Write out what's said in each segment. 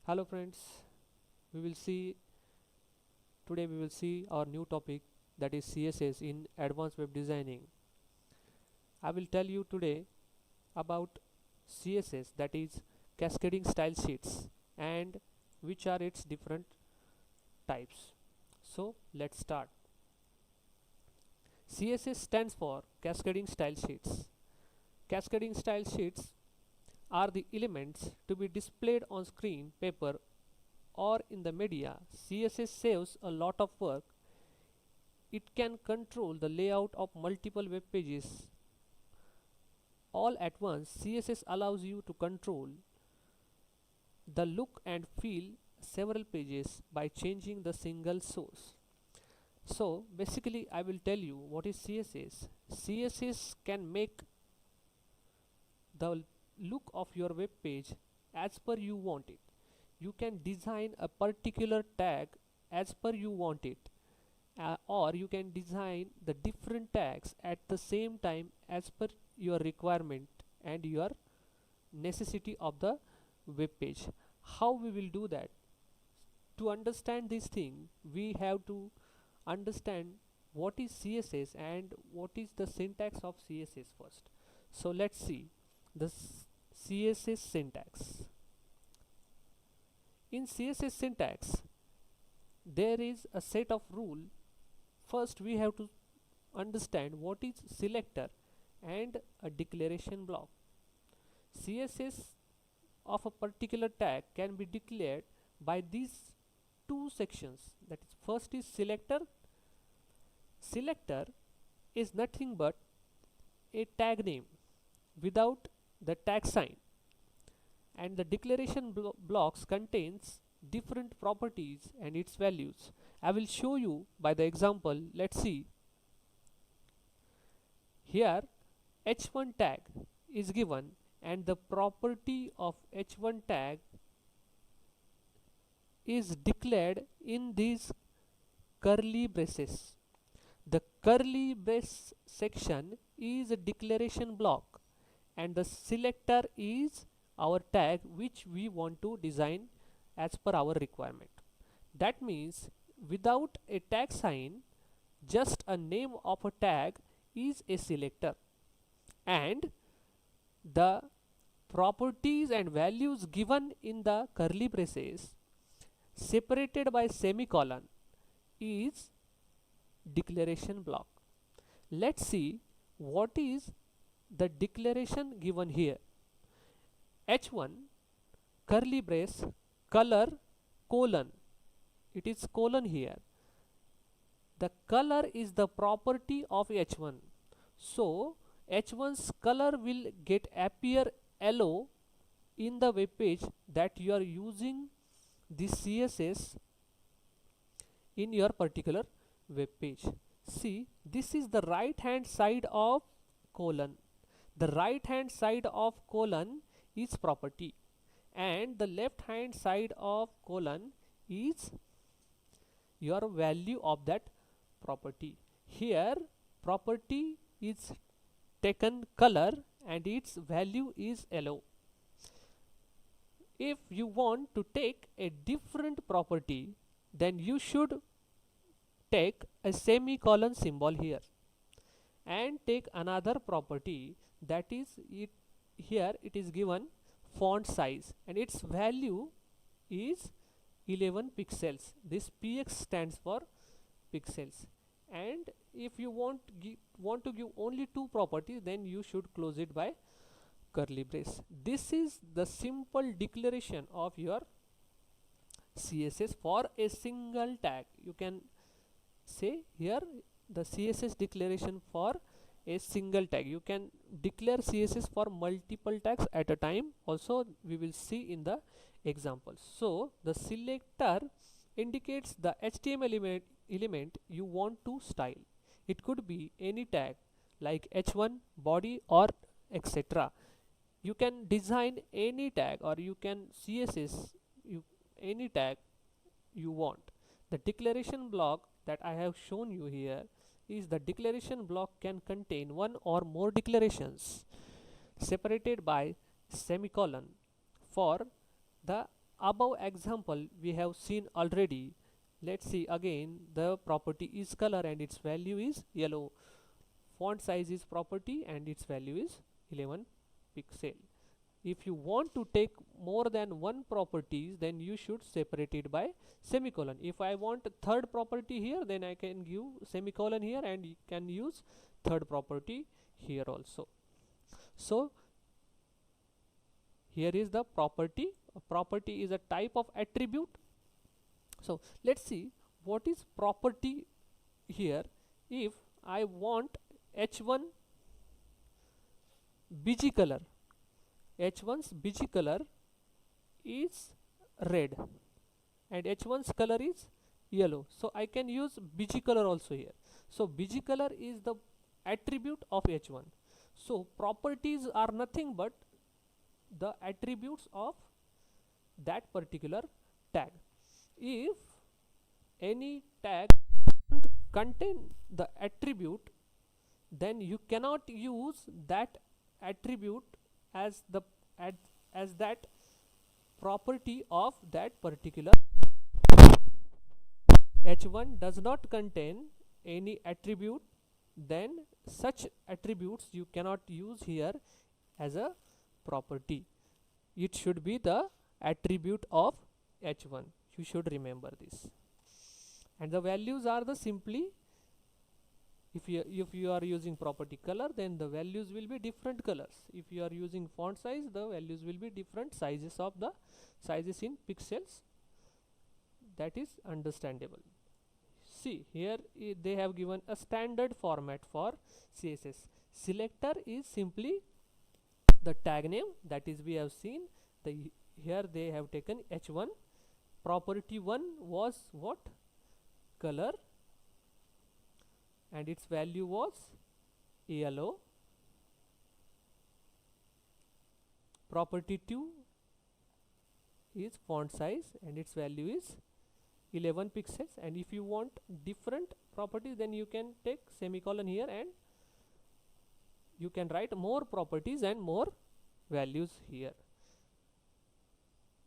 Hello friends, we will see today we will see our new topic, that is CSS in advanced web designing. I will tell you today about CSS, that is cascading style sheets, and which are its different types. So let's start. CSS stands for cascading style sheets. Cascading style sheets are the elements to be displayed on screen, paper or in the media. CSS saves a lot of work. It can control the layout of multiple web pages all at once. CSS allows you to control the look and feel several pages by changing the single source. So basically I will tell you what is CSS. CSS can make the look of your web page as per you want it. You can design a particular tag as per you want it, or you can design the different tags at the same time as per your requirement and your necessity of the web page. How we will do that? To understand this thing, we have to understand what is CSS and what is the syntax of CSS first. So let's see the CSS syntax. In CSS syntax, there is a set of rule. First we have to understand what is selector and a declaration block. CSS of a particular tag can be declared by these two sections, that is, first is selector. Selector is nothing but a tag name without the tag sign, and the declaration blocks contains different properties and its values. I will show you by the example. Let's see. Here h1 tag is given, and the property of h1 tag is declared in these curly braces. The curly brace section is a declaration block, and the selector is our tag which we want to design as per our requirement. That means without a tag sign, just a name of a tag is a selector, and the properties and values given in the curly braces separated by semicolon is declaration block. Let's see what is the declaration given here. h1 curly brace color colon, it is colon here. The color is the property of h1, so h1's color will get appear yellow in the web page that you are using the CSS in your particular web page. See, this is the right hand side of colon. The right hand side of colon is property, and the left hand side of colon is your value of that property. Here property is taken color and its value is yellow. If you want to take a different property, then you should take a semicolon symbol here and take another property, that is, it here it is given font size and its value is 11 pixels. This px stands for pixels, and if you want to give only two properties, then you should close it by curly brace. This is the simple declaration of your CSS for a single tag. You can say here the CSS declaration for a single tag. You can declare CSS for multiple tags at a time. Also we will see in the example. So the selector indicates the HTML element you want to style. It could be any tag like h1 body or etc. You can design any tag, or you can CSS any tag you want. The declaration block that I have shown you here is the declaration block can contain one or more declarations separated by semicolon for the above example we have seen already. Let's see again. The property is color and its value is yellow. Font size is property and its value is 11 pixel. If you want to take more than one properties, then you should separate it by semicolon. If I want third property here, then I can give semicolon here and you can use third property here also. So here is the property. A property is a type of attribute. So let's see what is property here. If I want h1 bg color, h1's bg color is red and h1's color is yellow, so I can use bg color also here. So bg color is the attribute of h1. So properties are nothing but the attributes of that particular tag. If any tag doesn't contain the attribute, then you cannot use that attribute as the as that property of that particular. H1 does not contain any attribute, then such attributes you cannot use here as a property. It should be the attribute of h1. You should remember this. And the values are the simply, if you are using property color, then the values will be different colors. If you are using font size, the values will be different sizes of the sizes in pixels. That is understandable. See here they have given a standard format for CSS. Selector is simply the tag name, that is we have seen. Here they have taken h1. Property 1 was what? Color, and its value was yellow. Property 2 is font size and its value is 11 pixels. And if you want different properties, then you can take semicolon here and you can write more properties and more values here.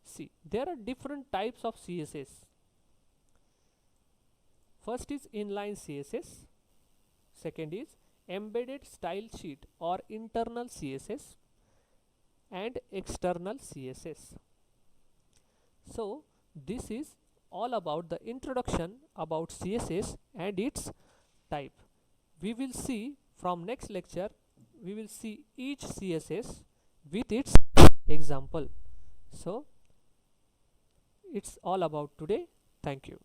See, there are different types of CSS. First is inline CSS. Second is embedded style sheet or internal CSS and external CSS. So this is all about the introduction about CSS and its type. We will see from next lecture, we will see each CSS with its example. So it's all about today. Thank you.